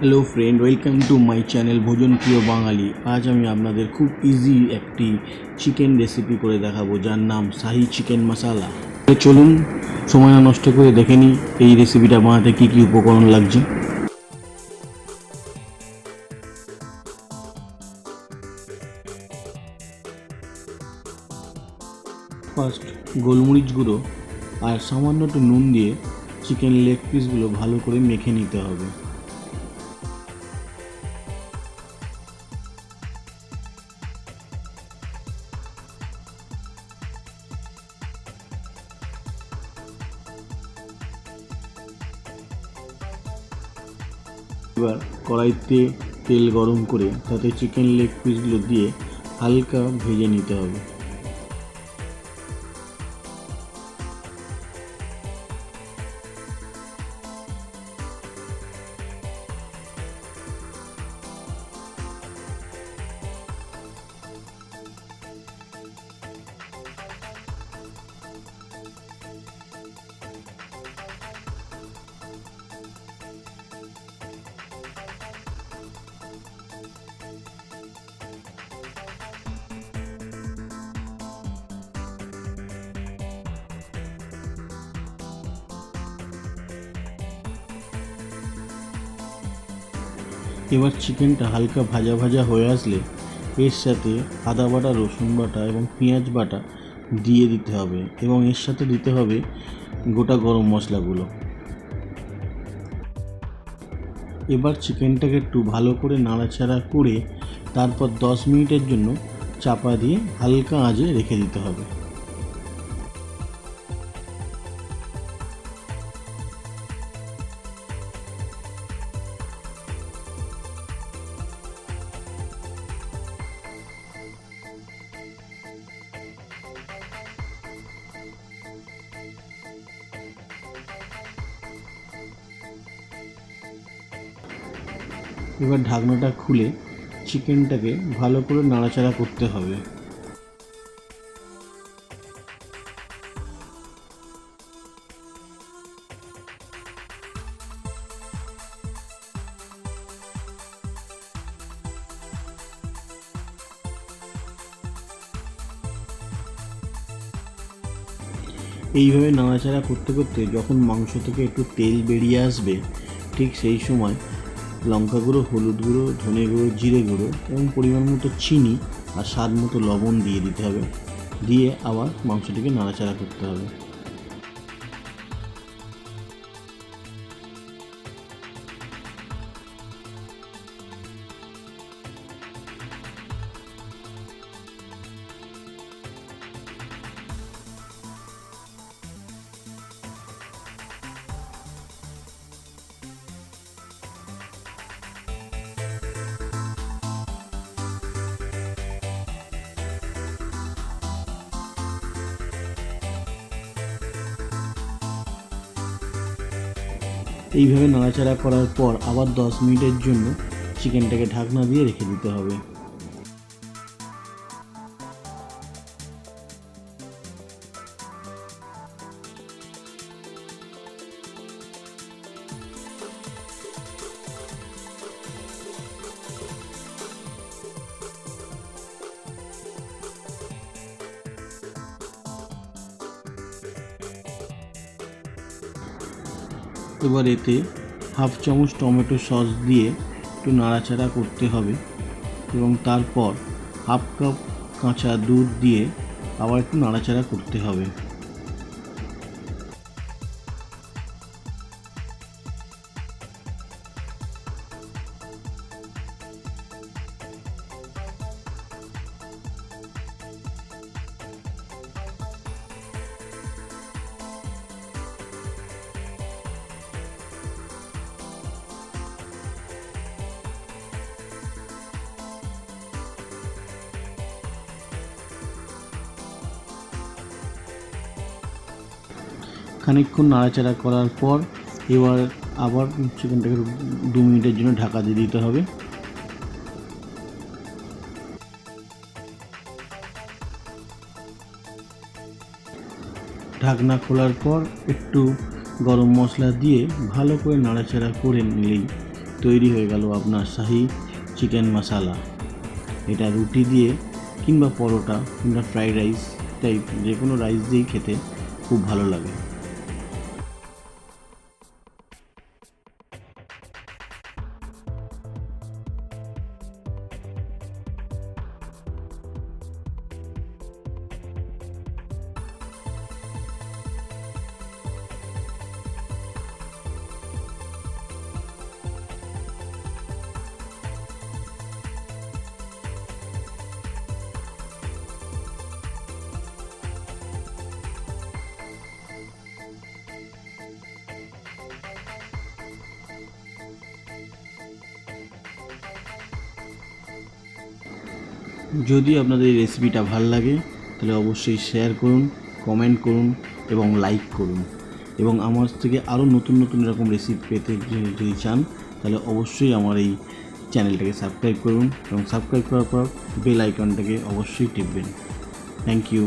Hello friend, welcome to my channel Bhojonpriyo Bangali. আজ আমি আপনাদের খুব ইজি একটি চিকেন রেসিপি করে দেখাবো, যার নাম শাহি চিকেন মশালা। চলুন সময় না নষ্ট করে দেখে নিই এই রেসিপিটা বানাতে কী কী উপকরণ লাগছে। ফার্স্ট গোলমরিচ গুঁড়ো আর সামান্য একটু নুন দিয়ে চিকেন লেগ পিসগুলো ভালো করে মেখে নিতে হবে। এবার কড়াইতে তেল গরম করে তাতে চিকেন লেগ পিসগুলো দিয়ে হালকা ভেজে নিতে হবে। এবার চিকেনটা হালকা ভাজা ভাজা হয়ে আসলে এর সাথে আদা বাটা, রসুন বাটা এবং পেঁয়াজ বাটা দিয়ে দিতে হবে এবং এর সাথে দিতে হবে গোটা গরম মশলাগুলো। এবার চিকেনটাকে একটু ভালো করে নাড়াচাড়া করে তারপর 10 মিনিটের জন্য চাপা দিয়ে হালকা আঁচে রেখে দিতে হবে। এবার ঢাকনাটা খুলে চিকেনটাকে ভালো করে নাড়াচাড়া করতে হবে। এইভাবে নাড়াচাড়া করতে করতে যখন মাংস থেকে একটু তেল বেরিয়ে আসবে, ঠিক সেই সময় লঙ্কা গুঁড়ো, হলুদ গুঁড়ো, ধনে গুঁড়ো, জিরে গুঁড়ো এবং পরিমাণ মতো চিনি আর স্বাদ মতো লবণ দিয়ে দিতে হবে। দিয়ে আবার মাংসটিকে নাড়াচাড়া করতে হবে। এইভাবে নাড়াচাড়া করার পর আবার 10 মিনিটের জন্য চিকেনটাকে ঢাকনা দিয়ে রেখে দিতে হবে। এবার এতে হাফ চামচ টমেটো সস দিয়ে একটু নাড়াচাড়া করতে হবে এবং তারপর হাফ কাপ কাঁচা দুধ দিয়ে আবার একটু নাড়াচাড়া করতে হবে। খানিকক্ষণ নাড়াচাড়া করার পর এবার আবার চিকেনটাকে 2 মিনিটের জন্য ঢাকা দিয়ে দিতে হবে। ঢাকনা খোলার পর একটু গরম মশলা দিয়ে ভালো করে নাড়াচাড়া করে নিলেই তৈরি হয়ে গেল আপনার শাহি চিকেন মশালা। এটা রুটি দিয়ে কিংবা পরোটা কিংবা ফ্রাইড রাইস টাইপ যে কোনো রাইস দিয়েই খেতে খুব ভালো লাগে। যদি আপনাদের এই রেসিপিটা ভালো লাগে তাহলে অবশ্যই শেয়ার করুন, কমেন্ট করুন এবং লাইক করুন। এবং আমার থেকে আরও নতুন নতুন এরকম রেসিপি পেতে যদি চান তাহলে অবশ্যই আমার এই চ্যানেলটাকে সাবস্ক্রাইব করুন এবং সাবস্ক্রাইব করার পর বেল আইকনটাকে অবশ্যই টিপবেন। Thank you.